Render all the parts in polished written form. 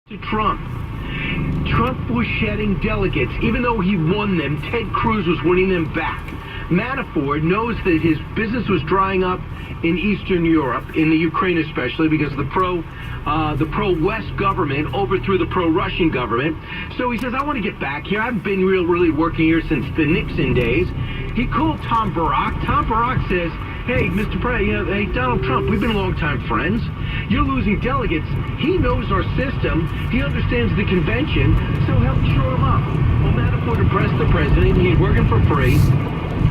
to Trump. Trump was shedding delegates. Even though he won them, Ted Cruz was winning them back. Manafort knows that his business was drying up in Eastern Europe, in the Ukraine especially, because the pro-West government overthrew the pro-Russian government. So he says, I want to get back here. I haven't been really working here since the Nixon days. He called Tom Barrack. Tom Barrack says, hey, Mr. President, hey, Donald Trump, we've been longtime friends. You're losing delegates. He knows our system. He understands the convention, so help shore him up. Well, Manafort impressed the president. He's working for free.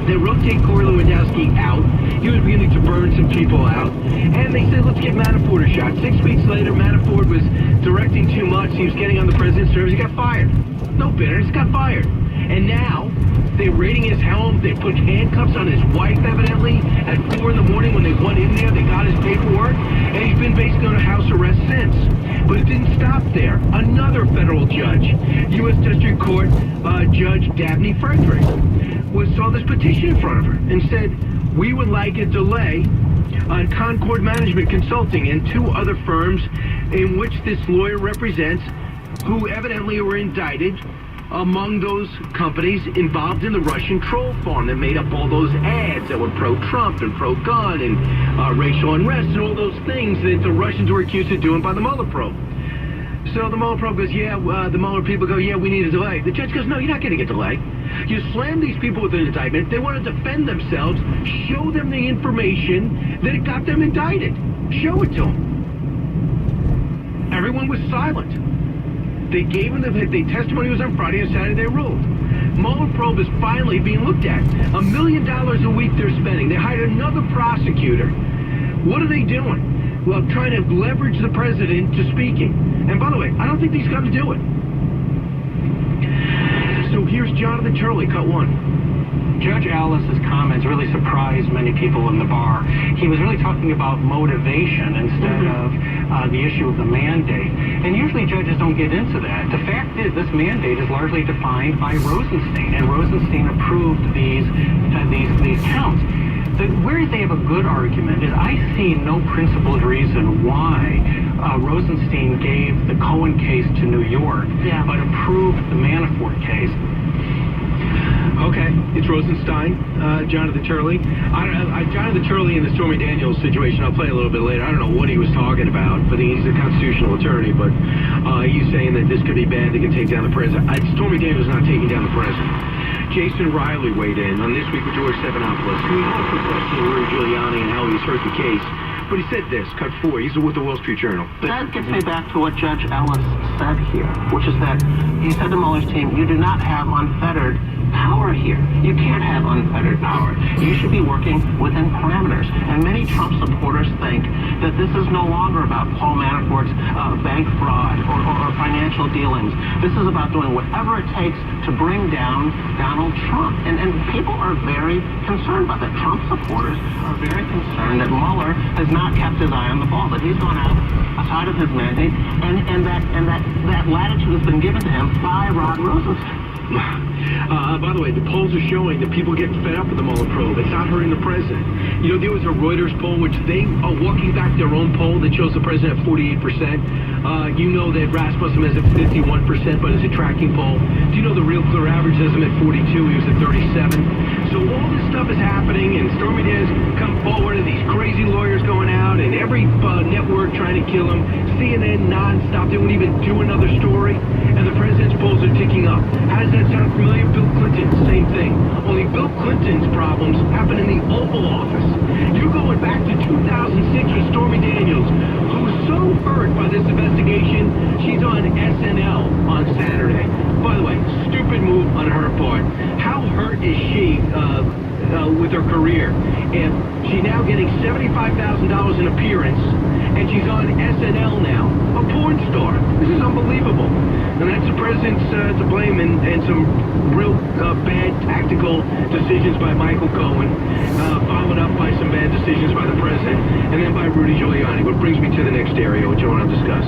They rotate Corey Lewandowski out. He was beginning to burn some people out. And they said, let's give Manafort a shot. 6 weeks later, Manafort was directing too much. He was getting on the president's nerves. He got fired. No bitterness, he got fired. And now, they're raiding his home. They put handcuffs on his wife, evidently, at 4 in the morning when they went in there. They got his paperwork. And he's been basically on a house arrest since. But it didn't stop there. Another federal judge, U.S. District Court Judge Dabney Frederick, saw this petition in front of her and said, we would like a delay on Concord Management Consulting and 2 other firms in which this lawyer represents, who evidently were indicted among those companies involved in the Russian troll farm that made up all those ads that were pro-Trump and pro-gun and racial unrest and all those things that the Russians were accused of doing by the Mueller probe. So the Mueller probe goes, yeah, the Mueller people go, yeah, we need a delay. The judge goes, no, you're not getting a delay. You slam these people with an indictment. They want to defend themselves. Show them the information that it got them indicted. Show it to them. Everyone was silent. They gave them the testimony was on Friday and Saturday they ruled. Mueller probe is finally being looked at. $1 million a week they're spending. They hired another prosecutor. What are they doing? Well, trying to leverage the president to speaking. And by the way, I don't think he's going to do it. So here's Jonathan Turley, cut 1. Judge Ellis's comments really surprised many people in the bar. He was really talking about motivation instead of the issue of the mandate. And usually judges don't get into that. The fact is, this mandate is largely defined by Rosenstein, and Rosenstein approved these counts. Where they have a good argument is I see no principled reason why Rosenstein gave the Cohen case to New York, but approved the Manafort case. Okay, it's Rosenstein, Jonathan Turley. Jonathan Turley in the Stormy Daniels situation, I'll play a little bit later. I don't know what he was talking about, but he's a constitutional attorney, but he's saying that this could be bad, they can take down the president. Stormy Daniels is not taking down the president. Jason Riley weighed in on This Week with George Stephanopoulos. He also questioned Rudy Giuliani and how he's heard the case. But he said this, cut 4, he's with the Wall Street Journal. That gets me back to what Judge Ellis said here, which is that he said to Mueller's team, you do not have unfettered power here. You can't have unfettered power. You should be working within parameters. And many Trump supporters think that this is no longer about Paul Manafort's bank fraud or financial dealings. This is about doing whatever it takes to bring down Donald Trump. And people are very concerned about that. Trump supporters are very concerned that Mueller has not kept his eye on the ball, that he's gone outside of his mandate, and that latitude has been given to him by Rod Rosenstein. By the way, the polls are showing that people get fed up with the Mueller probe. It's not hurting the president. You know, there was a Reuters poll, which they are walking back their own poll that shows the president at 48%. You know that Rasmussen is at 51%, but it's a tracking poll. Do you know the Real Clear average has him at 42? He was at 37. So all this stuff is happening, and Stormy Daniels come forward, and these crazy lawyers going out, and every network trying to kill him. CNN nonstop. They won't even do another story, and the president's polls are ticking up. How does that sound familiar? Bill Clinton, same thing. Only Bill Clinton's problems happen in the Oval Office. You're going back to 2006 with Stormy Daniels, who's so hurt by this investigation, she's on SNL on Saturday. By the way, stupid move on her part. How hurt is she with her career? And she's now getting $75,000 in appearance, and she's on SNL now, a porn star. This is unbelievable. And that's the president's to blame, and some real bad tactical decisions by Michael Cohen, followed up by some bad decisions by the president, and then by Rudy Giuliani. What brings me to the next area, which I want to discuss.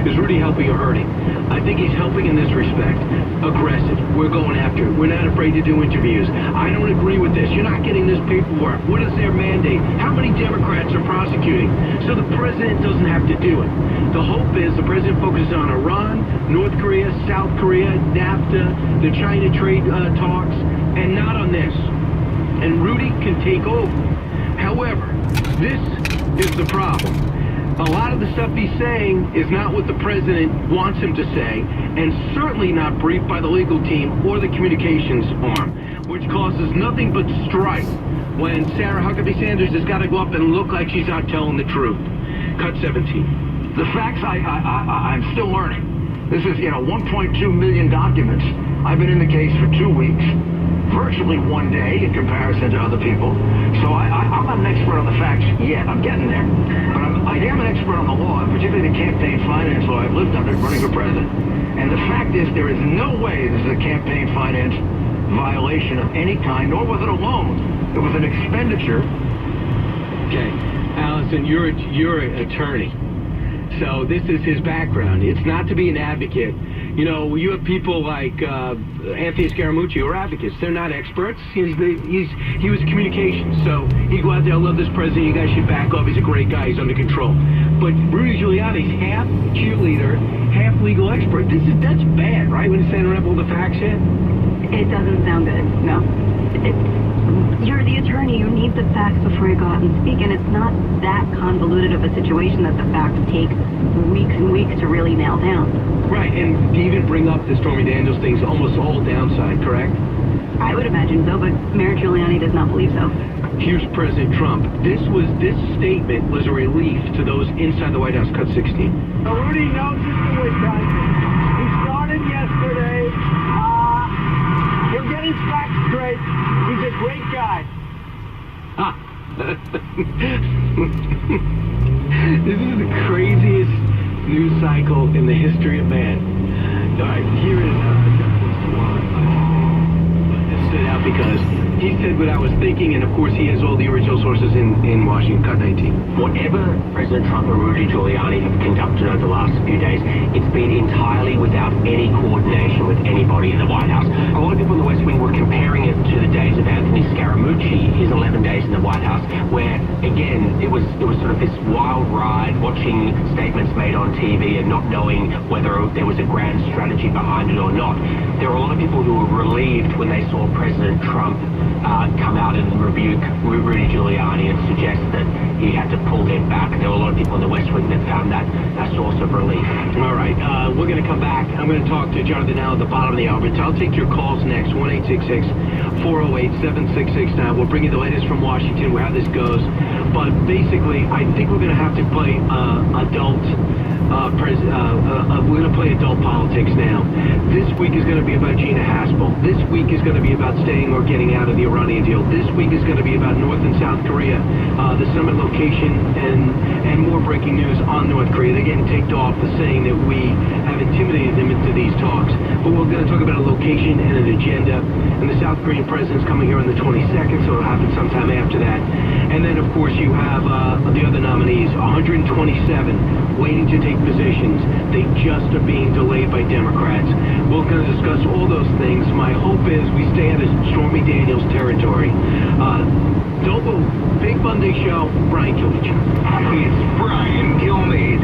Is Rudy helping or hurting? I think he's helping in this respect. Aggressive. We're going after it. We're not afraid to do interviews. I don't agree with this. You're not getting this paperwork. What is their mandate? How many Democrats are prosecuting? So the president doesn't have to do it. The hope is the president focuses on Iran, North Korea, South Korea, NAFTA, the China trade talks, and not on this. And Rudy can take over. However, this is the problem. A lot of the stuff he's saying is not what the president wants him to say, and certainly not briefed by the legal team or the communications arm, which causes nothing but strife when Sarah Huckabee Sanders has got to go up and look like she's not telling the truth. Cut 17. The facts I'm still learning. This is, 1.2 million documents. I've been in the case for 2 weeks, virtually 1 day in comparison to other people. So I'm not an expert on the facts yet. I'm getting there. But I am an expert on the law, and particularly the campaign finance law. I've lived under it running for president. And the fact is, there is no way this is a campaign finance violation of any kind, nor was it a loan. It was an expenditure. Okay, Allison, you're an attorney. So this is his background. It's not to be an advocate. You have people like Anthony Scaramucci who are advocates. They're not experts. He was communications. So he'd go out there, I love this president, you guys should back up. He's a great guy, he's under control. But Rudy Giuliani's half cheerleader, half legal expert. That's bad, right? When he's standing around with all the facts in? It doesn't sound good, no. You're the attorney, you need the facts before you go out and speak, and it's not that convoluted of a situation that the facts take weeks and weeks to really nail down. Right, and to even bring up the Stormy Daniels thing's almost all downside, correct? I would imagine so, but Mayor Giuliani does not believe so. Here's President Trump. This statement was a relief to those inside the White House. Cut 16. Rudy knows it's the witch hunt. He started yesterday. He'll get his facts straight. He's a great guy. This is the craziest news cycle in the history of man. All right, here is this stood out because he said what I was thinking, and of course he has all the original sources in Washington. Cut 19. Whatever President Trump and Rudy Giuliani have conducted over the last few days, it's been entirely without any coordination with anybody in the White House. A lot of people in the West Wing were comparing it to the days of Anthony Scaramucci, his 11 days in the White House, where, again, it was sort of this wild ride, watching statements made on TV and not knowing whether there was a grand strategy behind it or not. There were a lot of people who were relieved when they saw President Trump come out and rebuke Rudy Giuliani and suggest that he had to pull him back. There were a lot of people in the West Wing that found that a source of relief. All right, we're going to come back. I'm going to talk to Jonathan Allen at the bottom of the hour, but I'll take your calls next, 1-866-408-7669. We'll bring you the latest from Washington, how this goes. But basically, I think we're going to have to play we're going to play adult politics now. This week is going to be about Gina Haspel. This week is going to be about staying or getting out of the Iranian deal. This week is going to be about North and South Korea, the summit location, and more breaking news on North Korea. They're getting ticked off for saying that we have intimidated them into these talks. But we're going to talk about a location and an agenda. And the South Korean president's coming here on the 22nd, so it'll happen sometime after that. And then, of course, you have the other nominees, 127 waiting to take positions. They just are being delayed by Democrats. We're going to discuss all those things. My hope is we stay out of Stormy Daniels territory. Don't go. Big Monday show, Brian Kilmeade. It's Brian Kilmeade.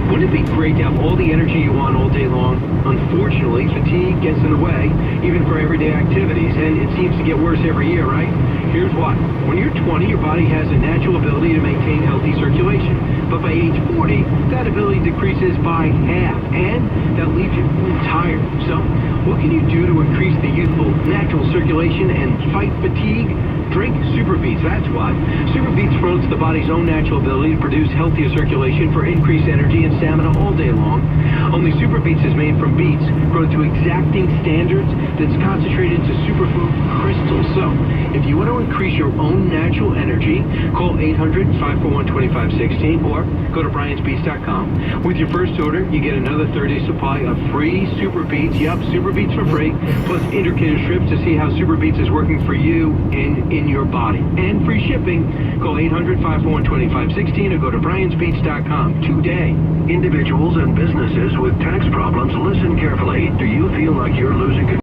Wouldn't it be great to have all the energy you want all day long? Unfortunately, fatigue gets in the way, even for everyday activities, and it seems to get worse every year, right? Here's what. When you're 20, your body has a natural ability to maintain healthy circulation. But by age 40, that ability decreases by half, and that leaves you tired. So, what can you do to increase the youthful, natural circulation and fight fatigue? Drink Super Beets, that's why. Super Beets promotes the body's own natural ability to produce healthier circulation for increased energy and stamina all day long. Only Super Beets is made from beets, grown to exacting standards, that's concentrated into superfood crystals. So, if you want to increase your own natural energy, call 800-541-2516 or go to briansbeets.com. With your first order, you get another 30-day supply of free Super Beets. Yup, Super Beets for free, plus indicator strips to see how Super Beets is working for you in your body. And free shipping. Call 800-541-2516 or go to briansbeets.com today. Individuals and businesses with tax problems, listen carefully. Do you feel like you're losing control?